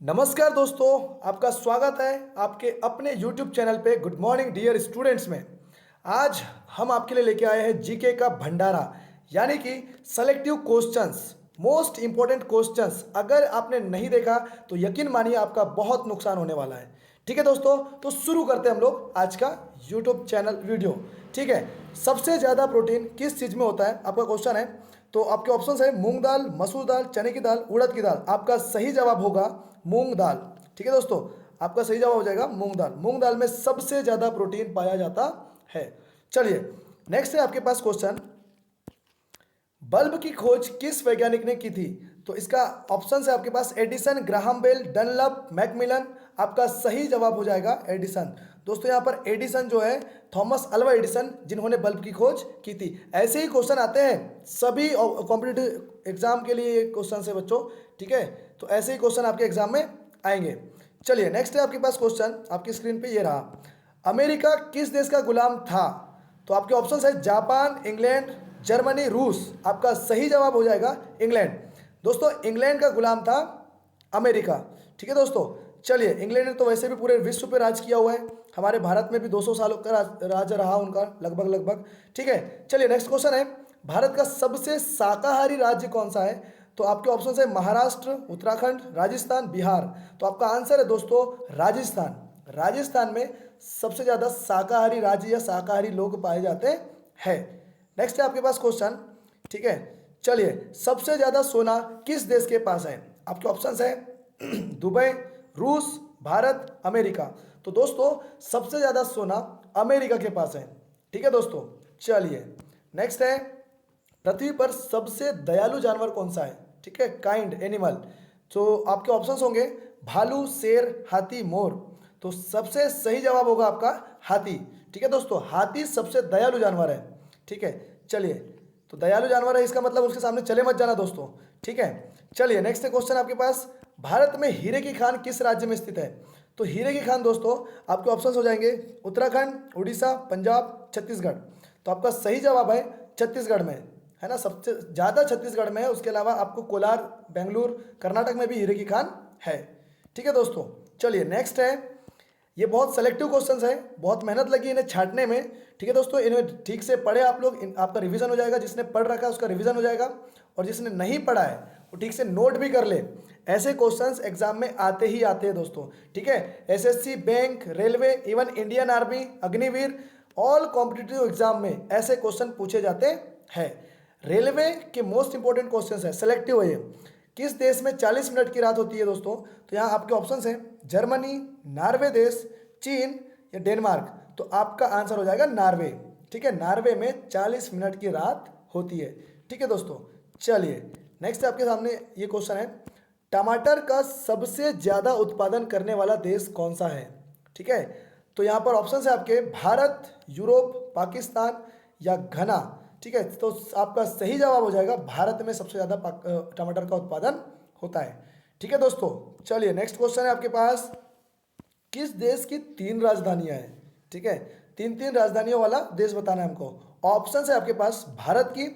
नमस्कार दोस्तों, आपका स्वागत है आपके अपने YouTube चैनल पे गुड मॉर्निंग डियर स्टूडेंट्स में। आज हम आपके लिए लेके आए हैं जीके का भंडारा, यानी कि selective questions, most important questions. अगर आपने नहीं देखा तो यकीन मानिए आपका बहुत नुकसान होने वाला है। ठीक है दोस्तों, तो शुरू करते हैं हम लोग आज का YouTube चैनल वीडियो। ठीक है, सबसे ज़्यादा प्रोटीन किस चीज़ में होता है, आपका क्वेश्चन है। तो आपके ऑप्शंस है मूंग दाल, मसूर दाल, चने की दाल, उड़द की दाल। आपका सही जवाब होगा मूंग दाल। ठीक है दोस्तों, आपका सही जवाब हो जाएगा मूंग दाल। मूंग दाल में सबसे ज्यादा प्रोटीन पाया जाता है। चलिए नेक्स्ट है आपके पास क्वेश्चन, बल्ब की खोज किस वैज्ञानिक ने की थी। तो इसका ऑप्शन है आपके पास Edison, Graham Bell, Dunlop, Macmillan. आपका सही जवाब हो जाएगा एडिसन। दोस्तों यहाँ पर एडिसन जो है थॉमस अल्वा एडिसन, जिन्होंने बल्ब की खोज की थी। ऐसे ही क्वेश्चन आते हैं सभी कॉम्पिटिटिव एग्जाम के लिए क्वेश्चन है बच्चों। ठीक है, तो ऐसे ही क्वेश्चन आपके एग्जाम में आएंगे। चलिए नेक्स्ट है आपके पास क्वेश्चन, आपकी स्क्रीन पे ये रहा, अमेरिका किस देश का गुलाम था। तो आपके ऑप्शन है जापान, इंग्लैंड, जर्मनी, रूस। आपका सही जवाब हो जाएगा इंग्लैंड। दोस्तों इंग्लैंड का गुलाम था अमेरिका। ठीक है दोस्तों, चलिए इंग्लैंड ने तो वैसे भी पूरे विश्व पे राज किया हुआ है, हमारे भारत में भी 200 सालों का राज रहा उनका लगभग लगभग। ठीक है, चलिए नेक्स्ट क्वेश्चन है, भारत का सबसे शाकाहारी राज्य कौन सा है। तो आपके ऑप्शन है महाराष्ट्र, उत्तराखंड, राजस्थान, बिहार। तो आपका आंसर है दोस्तों राजस्थान। राजस्थान में सबसे ज्यादा शाकाहारी राज्य या शाकाहारी लोग पाए जाते हैं। नेक्स्ट है आपके पास क्वेश्चन। ठीक है, चलिए सबसे ज्यादा सोना किस देश के पास है। आपके ऑप्शंस है दुबई, रूस, भारत, अमेरिका। तो दोस्तों सबसे ज्यादा सोना अमेरिका के पास है। ठीक है दोस्तों, चलिए नेक्स्ट है, पृथ्वी पर सबसे दयालु जानवर कौन सा है। ठीक है, काइंड एनिमल। तो आपके ऑप्शंस होंगे भालू, शेर, हाथी, मोर। तो सबसे सही जवाब होगा आपका हाथी। ठीक है दोस्तों, हाथी सबसे दयालु जानवर है। ठीक है, चलिए तो दयालु जानवर है इसका मतलब उसके सामने चले मत जाना दोस्तों। ठीक है, चलिए नेक्स्ट क्वेश्चन आपके पास, भारत में हीरे की खान किस राज्य में स्थित है। तो हीरे की खान दोस्तों आपके ऑप्शंस हो जाएंगे उत्तराखंड, उड़ीसा, पंजाब, छत्तीसगढ़। तो आपका सही जवाब है छत्तीसगढ़ में, है ना, सबसे ज़्यादा छत्तीसगढ़ में है। उसके अलावा आपको कोलार, बेंगलुरु, कर्नाटक में भी हीरे की खान है। ठीक है दोस्तों, चलिए नेक्स्ट है, ये बहुत सेलेक्टिव क्वेश्चंस है, बहुत मेहनत लगी इन्हें छांटने में। ठीक है दोस्तों, इन्हें ठीक से पढ़े आप लोग, आपका रिवीजन हो जाएगा। जिसने पढ़ रखा है उसका रिवीजन हो जाएगा, और जिसने नहीं पढ़ा है वो ठीक से नोट भी कर ले। ऐसे क्वेश्चंस एग्जाम में आते ही आते हैं दोस्तों। ठीक है, SSC, bank, railway, even Indian army, Agniveer, all competitive exam में ऐसे क्वेश्चन पूछे जाते हैं। रेलवे के मोस्ट इंपोर्टेंट क्वेश्चन है, सेलेक्टिव है ये। किस देश में 40 मिनट की रात होती है दोस्तों। तो यहाँ आपके ऑप्शंस हैं जर्मनी, नॉर्वे देश, चीन या डेनमार्क। तो आपका आंसर हो जाएगा नॉर्वे। ठीक है, नॉर्वे में 40 मिनट की रात होती है। ठीक है दोस्तों, चलिए नेक्स्ट आपके सामने ये क्वेश्चन है, टमाटर का सबसे ज्यादा उत्पादन करने वाला देश कौन सा है। ठीक है, तो यहाँ पर ऑप्शन है आपके भारत, यूरोप, पाकिस्तान या घना। ठीक है, तो आपका सही जवाब हो जाएगा भारत में सबसे ज्यादा टमाटर का उत्पादन होता है। ठीक है दोस्तों, चलिए नेक्स्ट क्वेश्चन है आपके पास, किस देश की 3 राजधानियां हैं। ठीक है, 3 राजधानियों वाला देश बताना है हमको। ऑप्शन है आपके पास भारत की,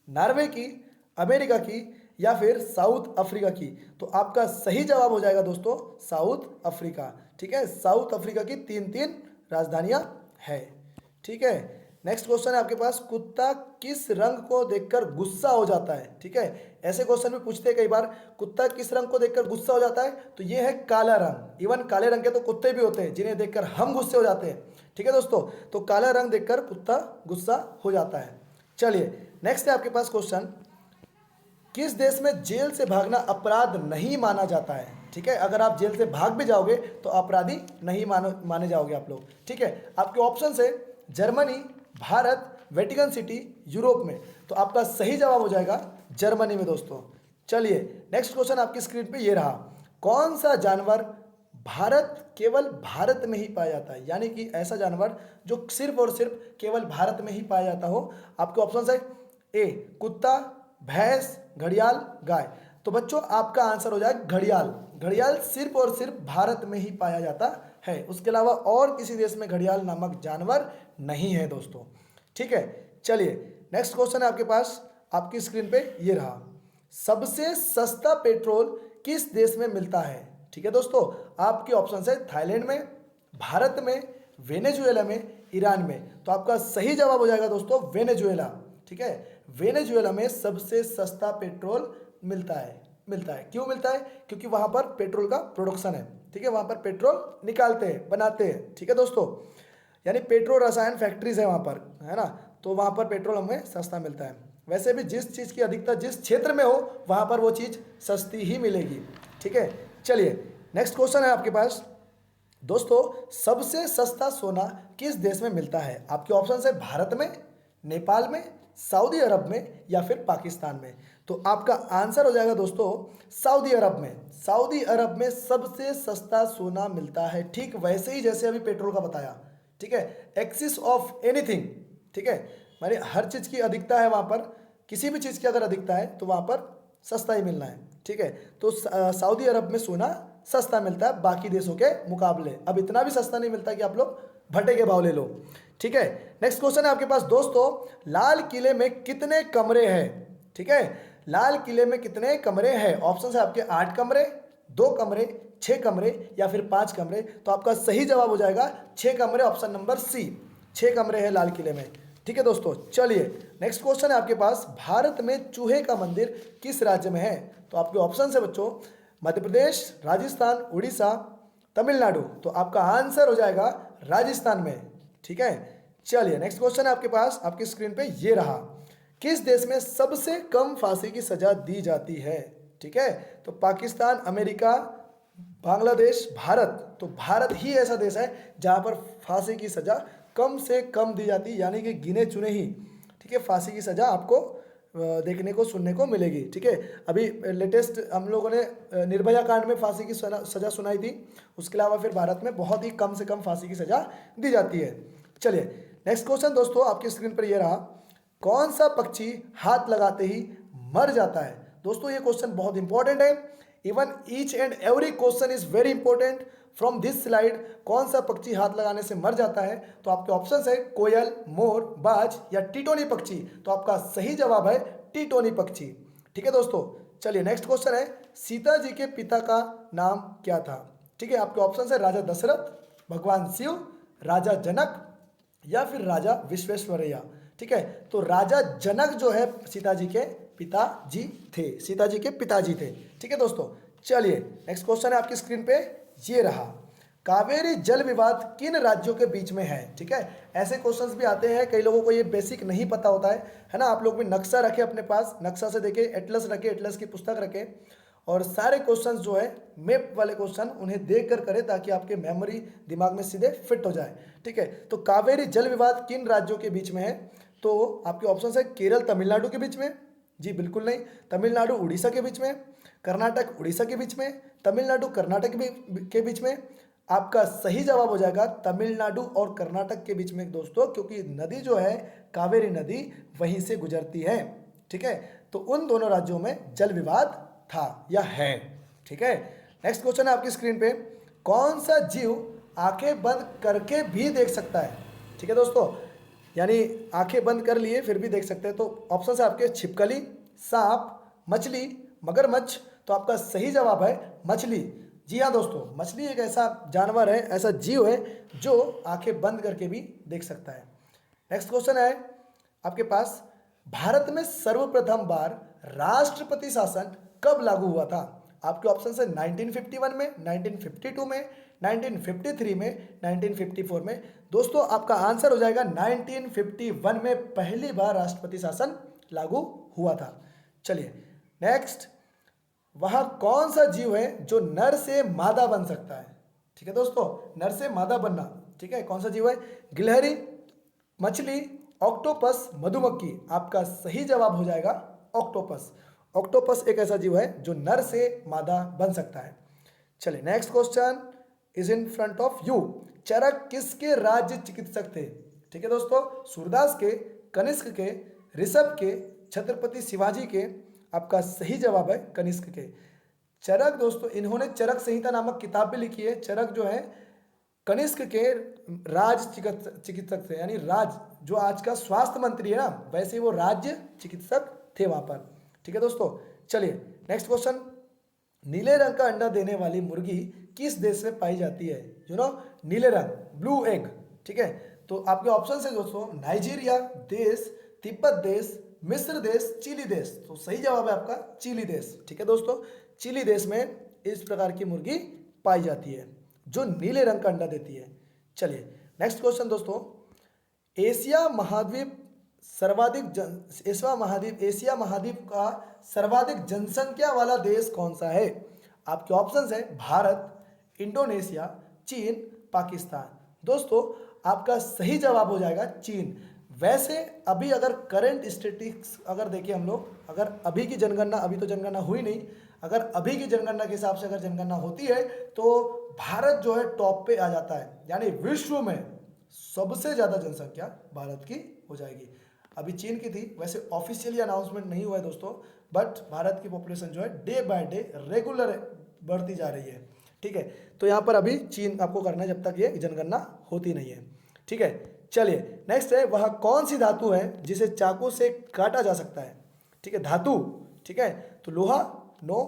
नॉर्वे की, अमेरिका की या फिर साउथ अफ्रीका की। तो आपका सही जवाब हो जाएगा दोस्तों साउथ अफ्रीका। ठीक है, साउथ अफ्रीका की 3 राजधानियां है। ठीक है, नेक्स्ट क्वेश्चन है आपके पास, कुत्ता किस रंग को देखकर गुस्सा हो जाता है। ठीक है, ऐसे क्वेश्चन भी पूछते हैं कई बार, कुत्ता किस रंग को देखकर गुस्सा हो जाता है। तो ये है काला रंग। इवन काले रंग के तो कुत्ते भी होते हैं जिन्हें देखकर हम गुस्से हो जाते हैं। ठीक है दोस्तों, तो काला रंग देखकर कुत्ता गुस्सा हो जाता है। चलिए नेक्स्ट है आपके पास क्वेश्चन, किस देश में जेल से भागना अपराध नहीं माना जाता है। ठीक है, अगर आप जेल से भाग भी जाओगे तो अपराधी नहीं माने जाओगे आप लोग। ठीक है, आपके ऑप्शन है Germany, Bharat, Vatican city, Europe में। तो आपका सही जवाब हो जाएगा जर्मनी में दोस्तों। चलिए नेक्स्ट क्वेश्चन आपकी स्क्रीन पे ये रहा, कौन सा जानवर केवल भारत में ही पाया जाता है, यानी कि ऐसा जानवर जो सिर्फ और सिर्फ केवल भारत में ही पाया जाता हो। आपके ऑप्शन है ए कुत्ता, भैंस, घड़ियाल, गाय। तो बच्चों आपका आंसर हो जाएगा घड़ियाल। घड़ियाल सिर्फ और सिर्फ भारत में ही पाया जाता है, उसके अलावा और किसी देश में घड़ियाल नामक जानवर नहीं है दोस्तों। ठीक है, चलिए नेक्स्ट क्वेश्चन है आपके पास, आपकी स्क्रीन पे ये रहा, सबसे सस्ता पेट्रोल किस देश में मिलता है। ठीक है दोस्तों, आपके ऑप्शन है थाईलैंड में, भारत में, वेनेजुएला में, ईरान में। तो आपका सही जवाब हो जाएगा दोस्तों वेनेजुएला। ठीक है, वेनेजुएला में सबसे सस्ता पेट्रोल मिलता है। क्यों मिलता है? क्योंकि वहां पर पेट्रोल का प्रोडक्शन है। ठीक है, वहां पर पेट्रोल निकालते हैं, बनाते हैं। ठीक है दोस्तों, यानी पेट्रोल रसायन फैक्ट्रीज है वहां पर, है ना, तो वहां पर पेट्रोल हमें सस्ता मिलता है। वैसे भी जिस चीज़ की अधिकता जिस क्षेत्र में हो वहां पर वो चीज़ सस्ती ही मिलेगी। ठीक है, चलिए नेक्स्ट क्वेश्चन है आपके पास दोस्तों, सबसे सस्ता सोना किस देश में मिलता है? आपके ऑप्शन है भारत में, नेपाल में, सऊदी अरब में या फिर पाकिस्तान में। तो आपका आंसर हो जाएगा दोस्तों सऊदी अरब में। सऊदी अरब में सबसे सस्ता सोना मिलता है, ठीक वैसे ही जैसे अभी पेट्रोल का बताया। ठीक है, एक्सिस ऑफ एनीथिंग। ठीक है, माने हर चीज़ की अधिकता है वहाँ पर, किसी भी चीज़ की अगर अधिकता है तो वहाँ पर सस्ता ही मिलना है। ठीक है, तो सऊदी अरब में सोना सस्ता मिलता है बाकी देशों के मुकाबले। अब इतना भी सस्ता नहीं मिलता कि आप लोग भट्टे के भाव ले लो। ठीक है, नेक्स्ट क्वेश्चन है आपके पास दोस्तों, लाल किले में कितने कमरे हैं? ठीक है, लाल किले में कितने कमरे हैं? ऑप्शन है आपके 8 कमरे, 2 कमरे, 6 कमरे या फिर 5 कमरे। तो आपका सही जवाब हो जाएगा 6 कमरे, ऑप्शन नंबर सी, 6 कमरे हैं लाल किले में। ठीक है दोस्तों, चलिए नेक्स्ट क्वेश्चन है आपके पास, भारत में चूहे का मंदिर किस राज्य में है? तो आपके ऑप्शन है बच्चों मध्य प्रदेश, राजस्थान, उड़ीसा, तमिलनाडु। तो आपका आंसर हो जाएगा राजस्थान में। ठीक है, चलिए नेक्स्ट क्वेश्चन है आपके पास, आपकी स्क्रीन पे ये रहा, किस देश में सबसे कम फांसी की सजा दी जाती है? ठीक है, तो पाकिस्तान, अमेरिका, बांग्लादेश, भारत। तो भारत ही ऐसा देश है जहां पर फांसी की सजा कम से कम दी जाती है, यानी कि गिने चुने ही, ठीक है, फांसी की सजा आपको देखने को सुनने को मिलेगी। ठीक है, अभी लेटेस्ट हम लोगों ने निर्भया कांड में फांसी की सजा सुनाई थी, उसके अलावा फिर भारत में बहुत ही कम से कम फांसी की सजा दी जाती है। चलिए नेक्स्ट क्वेश्चन दोस्तों, आपकी स्क्रीन पर यह रहा, कौन सा पक्षी हाथ लगाते ही मर जाता है? दोस्तों ये क्वेश्चन बहुत इंपॉर्टेंट है, even each and every question is very important from this slide. कौन सा पक्षी हाथ लगाने से मर जाता है? तो आपके ऑप्शन है कोयल, मोर, बाज या टिटोनी पक्षी। तो आपका सही जवाब है टिटोनी पक्षी। ठीक है दोस्तों, चलिए नेक्स्ट क्वेश्चन है, सीता जी के पिता का नाम क्या था? ठीक है, आपके ऑप्शन है राजा दशरथ, भगवान शिव, राजा जनक या फिर राजा विश्वेश्वरैया। ठीक है, तो राजा जनक जो है सीता जी के पिताजी थे, सीता जी के पिताजी थे। ठीक है दोस्तों, चलिए नेक्स्ट क्वेश्चन है आपकी स्क्रीन पे ये रहा, कावेरी जल विवाद किन राज्यों के बीच में है? ठीक है, ऐसे क्वेश्चंस भी आते हैं, कई लोगों को ये बेसिक नहीं पता होता है ना। आप लोग भी नक्शा रखें अपने पास, नक्शा से देखें, एटलस रखें, एटलस की पुस्तक रखें और सारे क्वेश्चंस जो है मैप वाले क्वेश्चन उन्हें देख कर करें ताकि आपके मेमोरी दिमाग में सीधे फिट हो जाए। ठीक है, तो कावेरी जल विवाद किन राज्यों के बीच में है? तो आपके ऑप्शन है केरल तमिलनाडु के बीच में, जी बिल्कुल नहीं, तमिलनाडु उड़ीसा के बीच में, कर्नाटक उड़ीसा के बीच में, तमिलनाडु कर्नाटक के बीच में। आपका सही जवाब हो जाएगा तमिलनाडु और कर्नाटक के बीच में दोस्तों, क्योंकि नदी जो है कावेरी नदी वहीं से गुजरती है। ठीक है, तो उन दोनों राज्यों में जल विवाद था या है। ठीक है, नेक्स्ट क्वेश्चन है आपकी स्क्रीन पे, कौन सा जीव आंखें बंद करके भी देख सकता है? ठीक है दोस्तों, यानी आंखें बंद कर लिए फिर भी देख सकते हैं। तो ऑप्शन है आपके छिपकली, सांप, मछली, मगरमच्छ। तो आपका सही जवाब है मछली। जी हाँ दोस्तों, मछली एक ऐसा जानवर है, ऐसा जीव है जो आंखें बंद करके भी देख सकता है। नेक्स्ट क्वेश्चन है आपके पास, भारत में सर्वप्रथम बार राष्ट्रपति शासन कब लागू हुआ था? आपके ऑप्शन है 1951 में, 1952 में, 1953 में, 1954 में। दोस्तों आपका आंसर हो जाएगा 1951 में पहली बार राष्ट्रपति शासन लागू हुआ था। चलिए नेक्स्ट, वह कौन सा जीव है जो नर से मादा बन सकता है? ठीक है दोस्तों, नर से मादा बनना, ठीक है, कौन सा जीव है? गिलहरी, मछली, ऑक्टोपस, मधुमक्खी। आपका सही जवाब हो जाएगा ऑक्टोपस। ऑक्टोपस एक ऐसा जीव है जो नर से मादा बन सकता है। चलिए next question is in front of you, Charak किसके राज्य चिकित्सक थे? ठीक है दोस्तों, सूरदास के, कनिष्क के, ऋषभ के, छत्रपति शिवाजी के। आपका सही जवाब है कनिष्क के। चरक दोस्तों, इन्होंने चरक संहिता नामक किताब भी लिखी है। चरक जो है कनिष्क के राज चिकित्सक थे, यानी राज जो आज का स्वास्थ्य मंत्री है ना, वैसे वो राज्य चिकित्सक थे वहां पर। ठीक है दोस्तों, चलिए नेक्स्ट क्वेश्चन नीले रंग का अंडा देने वाली मुर्गी किस देश में पाई जाती है? नीले रंग, ब्लू एग। ठीक है, तो आपके ऑप्शन है दोस्तों, नाइजीरिया देश, तिब्बत देश, मिस्र देश, चिली देश। तो सही जवाब है आपका चिली देश। ठीक है दोस्तों, चिली देश में इस प्रकार की मुर्गी पाई जाती है जो नीले रंग का अंडा देती है। चलिए नेक्स्ट क्वेश्चन दोस्तों, एशिया महाद्वीप एशिया महाद्वीप का सर्वाधिक जनसंख्या वाला देश कौन सा है? आपके ऑप्शंस है भारत, इंडोनेशिया, चीन, पाकिस्तान। दोस्तों आपका सही जवाब हो जाएगा चीन। वैसे अभी अगर करंट स्टेटिस्टिक्स अगर देखें हम लोग, अगर अभी की जनगणना, अभी तो जनगणना हुई नहीं, अगर अभी की जनगणना के हिसाब से अगर जनगणना होती है तो भारत जो है टॉप पे आ जाता है, यानी विश्व में सबसे ज्यादा जनसंख्या भारत की हो जाएगी। अभी चीन की थी, वैसे ऑफिशियली अनाउंसमेंट नहीं हुआ है दोस्तों, बट भारत की पॉपुलेशन जो है डे बाय डे रेगुलर बढ़ती जा रही है। ठीक है, तो यहाँ पर अभी चीन आपको करना है जब तक ये जनगणना होती नहीं है। ठीक है, चलिए नेक्स्ट है, वह कौन सी धातु है जिसे चाकू से काटा जा सकता है? ठीक है, धातु। ठीक है, तो लोहा no,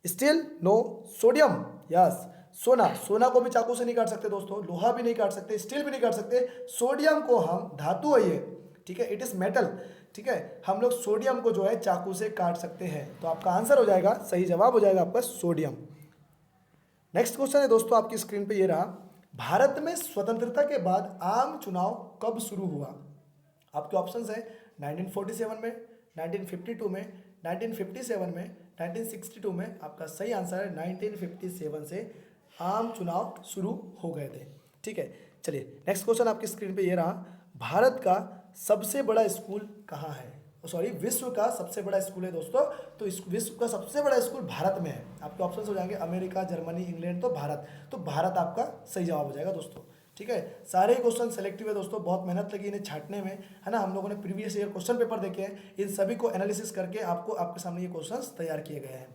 steel no, sodium yes, सोना। सोना को भी चाकू से नहीं काट सकते दोस्तों, लोहा भी नहीं काट सकते, स्टील भी नहीं काट सकते। सोडियम को हम, धातु है ये, ठीक है, इट इज मेटल। ठीक है, हम लोग सोडियम को जो है चाकू से काट सकते हैं। तो आपका आंसर हो जाएगा, सही जवाब हो जाएगा आपका सोडियम। नेक्स्ट क्वेश्चन है दोस्तों आपकी स्क्रीन पे ये रहा, भारत में स्वतंत्रता के बाद आम चुनाव कब शुरू हुआ? आपके ऑप्शंस है 1947 में, 1952 में, 1957 में, 1962 में। आपका सही आंसर है 1957 से आम चुनाव शुरू हो गए थे। ठीक है, चलिए नेक्स्ट क्वेश्चन आपकी स्क्रीन पे ये रहा, भारत का सबसे बड़ा स्कूल कहाँ है? सॉरी, विश्व का सबसे बड़ा स्कूल है दोस्तों। तो इस विश्व का सबसे बड़ा स्कूल भारत में है। आपके ऑप्शंस हो जाएंगे अमेरिका, जर्मनी, इंग्लैंड, तो भारत। तो भारत आपका सही जवाब हो जाएगा दोस्तों। ठीक है, सारे ही क्वेश्चन सेलेक्टिव है दोस्तों, बहुत मेहनत लगी इन्हें छांटने में, है ना। हम लोगों ने प्रीवियस ईयर क्वेश्चन पेपर देखे हैं, इन सभी को एनालिसिस करके आपको आपके सामने ये क्वेश्चंस तैयार किए गए हैं।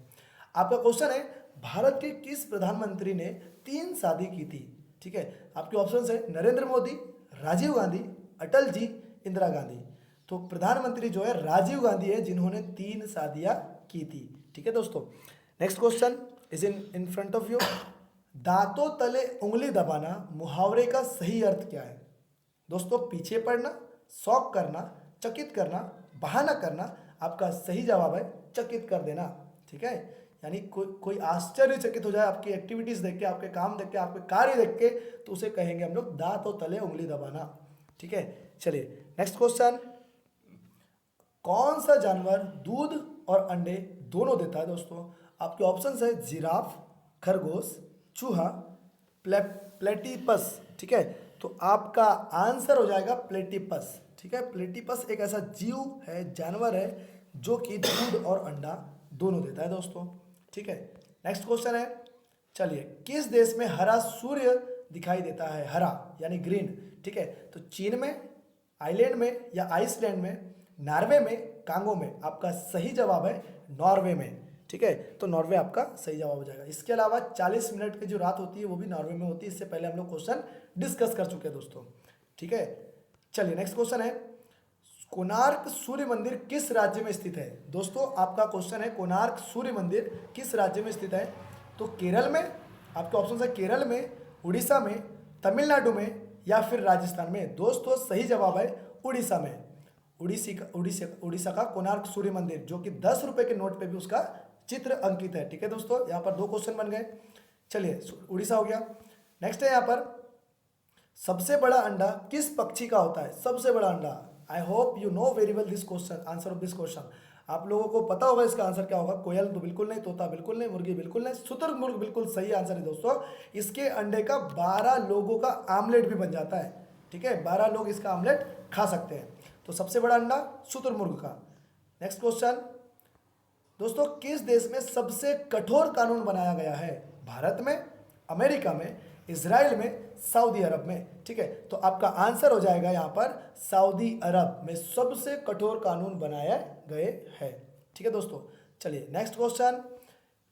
आपका क्वेश्चन है, भारत के किस प्रधानमंत्री ने 3 शादी की थी? ठीक है, आपके ऑप्शंस है नरेंद्र मोदी, राजीव गांधी, अटल जी, इंदिरा गांधी। तो प्रधानमंत्री जो है राजीव गांधी है, जिन्होंने 3 शादियां की थी। ठीक है दोस्तों, next question is in front of you, दांतों तले उंगली दबाना मुहावरे का सही अर्थ क्या है? दोस्तों पीछे पड़ना, शौक करना, चकित करना, बहाना करना। आपका सही जवाब है चकित कर देना। ठीक है, यानी कोई आश्चर्यचकित हो जाए आपकी एक्टिविटीज देख के, आपके काम देख के, आपके कार्य देख के, तो उसे कहेंगे हम लोग दांतों तले उंगली दबाना। ठीक है, चलिए नेक्स्ट क्वेश्चन, कौन सा जानवर दूध और अंडे दोनों देता है दोस्तों? आपके ऑप्शंस है जिराफ, खरगोश, चूहा, प्लेटिपस। ठीक है, तो आपका आंसर हो जाएगा प्लेटिपस। ठीक है, प्लेटिपस एक ऐसा जीव है, जानवर है, जो कि दूध और अंडा दोनों देता है दोस्तों। ठीक है, नेक्स्ट क्वेश्चन है, चलिए किस देश में हरा सूर्य दिखाई देता है? हरा यानी ग्रीन। ठीक है, तो चीन में, आइलैंड में या आइसलैंड में, नॉर्वे में, कांगो में। आपका सही जवाब है नॉर्वे में। ठीक है, तो नॉर्वे आपका सही जवाब हो जाएगा। इसके अलावा 40 मिनट की जो रात होती है वो भी नॉर्वे में होती है। इससे पहले हम लोग क्वेश्चन डिस्कस कर चुके हैं दोस्तों। ठीक है, चलिए नेक्स्ट क्वेश्चन है, कोणार्क सूर्य मंदिर किस राज्य में स्थित है? दोस्तों आपका क्वेश्चन है, कोणार्क सूर्य मंदिर किस राज्य में स्थित है? तो केरल में, आपके ऑप्शन है केरल में, उड़ीसा में, तमिलनाडु में या फिर राजस्थान में। दोस्तों सही जवाब है उड़ीसा में। उड़ीसा का कोणार्क सूर्य मंदिर, जो कि 10 रुपए के नोट पे भी उसका चित्र अंकित है। ठीक है दोस्तों, यहाँ पर 2 क्वेश्चन बन गए। चलिए उड़ीसा हो गया। नेक्स्ट है यहाँ पर, सबसे बड़ा अंडा किस पक्षी का होता है? सबसे बड़ा अंडा, I hope you know very well this question, answer of this question. आप लोगों को पता होगा इसका आंसर क्या होगा। कोयल तो बिल्कुल नहीं, तोता बिल्कुल नहीं, मुर्गी बिल्कुल नहीं, शुतुरमुर्ग बिल्कुल सही आंसर है दोस्तों। इसके अंडे का 12 लोगों का आमलेट भी बन जाता है। ठीक है, 12 लोग इसका आमलेट खा सकते हैं। तो सबसे बड़ा अंडा शुतुरमुर्ग का। नेक्स्ट क्वेश्चन, दोस्तों किस देश में सबसे कठोर कानून बनाया गया है? भारत में, अमेरिका में, इजराइल में, सऊदी अरब में। ठीक है, तो आपका आंसर हो जाएगा यहाँ पर सऊदी अरब में सबसे कठोर कानून बनाए गए हैं। ठीक है दोस्तों, चलिए नेक्स्ट क्वेश्चन,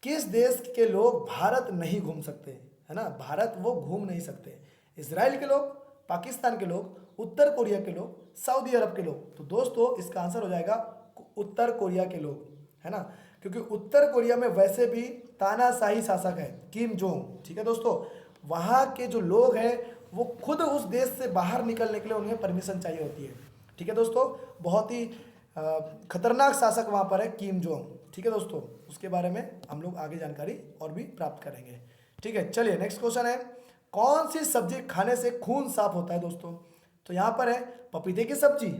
किस देश के लोग भारत नहीं घूम सकते? है ना, भारत वो घूम नहीं सकते। इजराइल के लोग, पाकिस्तान के लोग, उत्तर कोरिया के लोग, सऊदी अरब के लोग। तो दोस्तों इसका आंसर हो जाएगा उत्तर कोरिया के लोग, है ना। क्योंकि उत्तर कोरिया में वैसे भी तानाशाही शासक है किम जोंग, ठीक है दोस्तों। वहाँ के जो लोग हैं वो खुद उस देश से बाहर निकलने के लिए उन्हें परमिशन चाहिए होती है, ठीक है दोस्तों। बहुत ही खतरनाक शासक वहाँ पर है किम जोंग, ठीक है दोस्तों। उसके बारे में हम लोग आगे जानकारी और भी प्राप्त करेंगे, ठीक है। चलिए नेक्स्ट क्वेश्चन है, कौन सी सब्जी खाने से खून साफ होता है दोस्तों? तो यहाँ पर है पपीते की सब्जी,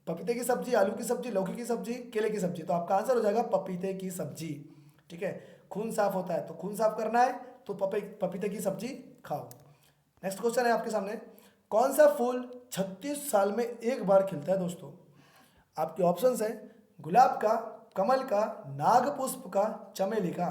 पपीते की सब्जी, आलू की सब्जी, लौकी की सब्जी, केले की सब्जी। तो आपका आंसर हो जाएगा पपीते की सब्जी, ठीक है। खून साफ होता है तो खून साफ करना है तो पपीते की सब्जी खाओ। नेक्स्ट क्वेश्चन है आपके सामने, कौन सा फूल 36 साल में एक बार खिलता है दोस्तों? आपके ऑप्शंस है गुलाब का, कमल का, नागपुष्प का, चमेली का।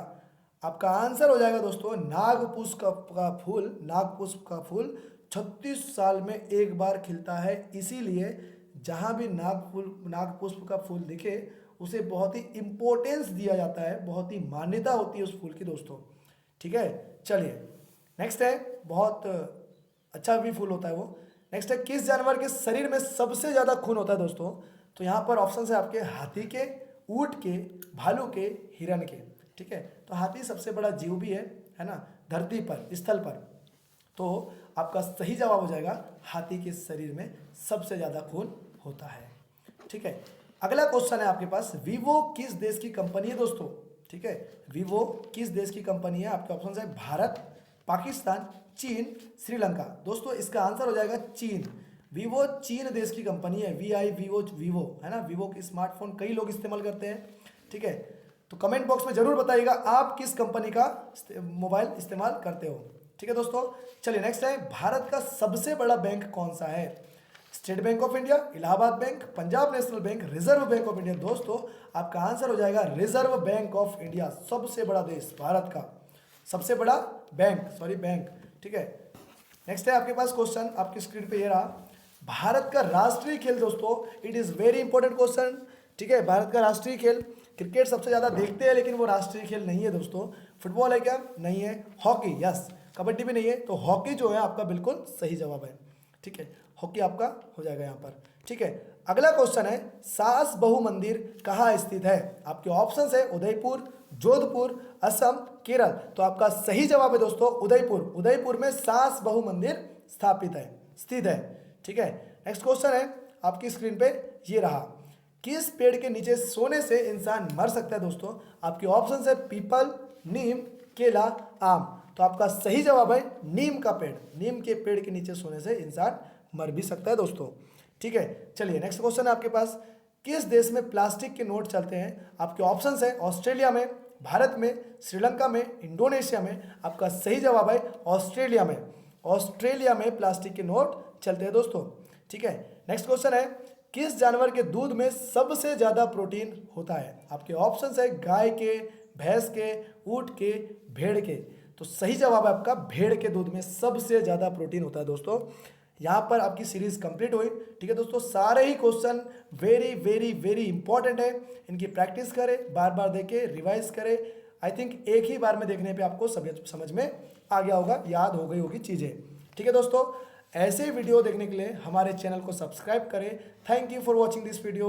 आपका आंसर हो जाएगा दोस्तों नागपुष्प का फूल। नागपुष्प का फूल 36 साल में एक बार खिलता है, इसीलिए जहाँ भी नागपुष्प का फूल दिखे उसे बहुत ही इम्पोर्टेंस दिया जाता है, बहुत ही मान्यता होती है उस फूल की दोस्तों, ठीक है। चलिए नेक्स्ट है, बहुत अच्छा भी फूल होता है वो। नेक्स्ट है, किस जानवर के शरीर में सबसे ज़्यादा खून होता है दोस्तों? तो यहाँ पर ऑप्शन है आपके हाथी के, ऊँट के, भालू के, हिरन के, ठीक है। तो हाथी सबसे बड़ा जीव भी है ना, धरती पर, स्थल पर। तो आपका सही जवाब हो जाएगा हाथी के शरीर में सबसे ज़्यादा खून होता है, ठीक है। अगला क्वेश्चन है आपके पास, वीवो किस देश की कंपनी है दोस्तों? ठीक है, वीवो किस देश की कंपनी है? आपके ऑप्शन है भारत, पाकिस्तान, चीन, श्रीलंका। दोस्तों इसका आंसर हो जाएगा चीन। वीवो चीन देश की कंपनी है, वीवो है ना। वीवो की स्मार्टफोन कई लोग इस्तेमाल करते हैं, ठीक है। तो कमेंट बॉक्स में जरूर बताइएगा आप किस कंपनी का मोबाइल इस्तेमाल करते हो, ठीक है दोस्तों। चलिए नेक्स्ट है, भारत का सबसे बड़ा बैंक कौन सा है? State bank of India, Allahabad bank, Punjab national bank, reserve bank of India. दोस्तों आपका आंसर हो जाएगा रिजर्व बैंक ऑफ इंडिया। सबसे बड़ा देश भारत का सबसे बड़ा बैंक, ठीक है। नेक्स्ट है आपके पास क्वेश्चन, आपकी स्क्रीन पे ये रहा, भारत का राष्ट्रीय खेल दोस्तों, it is very important question, ठीक है। भारत का राष्ट्रीय खेल, क्रिकेट सबसे ज्यादा देखते हैं लेकिन वो राष्ट्रीय खेल नहीं है दोस्तों। फुटबॉल है क्या? नहीं है। Hockey, yes. कबड्डी भी नहीं है, तो हॉकी जो है आपका बिल्कुल सही जवाब है, ठीक है। हॉकी आपका हो जाएगा यहाँ पर, ठीक है। अगला क्वेश्चन है, सास बहु मंदिर कहाँ स्थित है? आपके ऑप्शंस है उदयपुर, जोधपुर, असम, केरल। तो आपका सही जवाब है दोस्तों उदयपुर। उदयपुर में सास बहु मंदिर स्थित है, ठीक है। नेक्स्ट क्वेश्चन है आपकी स्क्रीन पे ये रहा, किस पेड़ के नीचे सोने से इंसान मर सकता है दोस्तों? आपके ऑप्शंस है पीपल, नीम, केला, आम। तो आपका सही जवाब है नीम का पेड़। नीम के पेड़ के नीचे सोने से इंसान मर भी सकता है दोस्तों, ठीक है। चलिए नेक्स्ट क्वेश्चन है आपके पास, किस देश में प्लास्टिक के नोट चलते हैं? आपके ऑप्शंस है ऑस्ट्रेलिया में, भारत में, श्रीलंका में, इंडोनेशिया में। आपका सही जवाब है ऑस्ट्रेलिया में। ऑस्ट्रेलिया में प्लास्टिक के नोट चलते हैं दोस्तों, ठीक है। नेक्स्ट क्वेश्चन है, किस जानवर के दूध में सबसे ज्यादा प्रोटीन होता है? आपके ऑप्शंस है गाय के, भैंस के, ऊंट के, भेड़ के। तो सही जवाब है आपका भेड़ के दूध में सबसे ज्यादा प्रोटीन होता है दोस्तों। यहाँ पर आपकी सीरीज कंप्लीट हुई, ठीक है दोस्तों। सारे ही question very very very important है, इनकी प्रैक्टिस करें, बार बार देखें, रिवाइज करें। आई थिंक एक ही बार में देखने पे आपको समझ में आ गया होगा, याद हो गई होगी चीज़ें, ठीक है दोस्तों। ऐसे वीडियो देखने के लिए हमारे चैनल को सब्सक्राइब करें। Thank you for watching this video.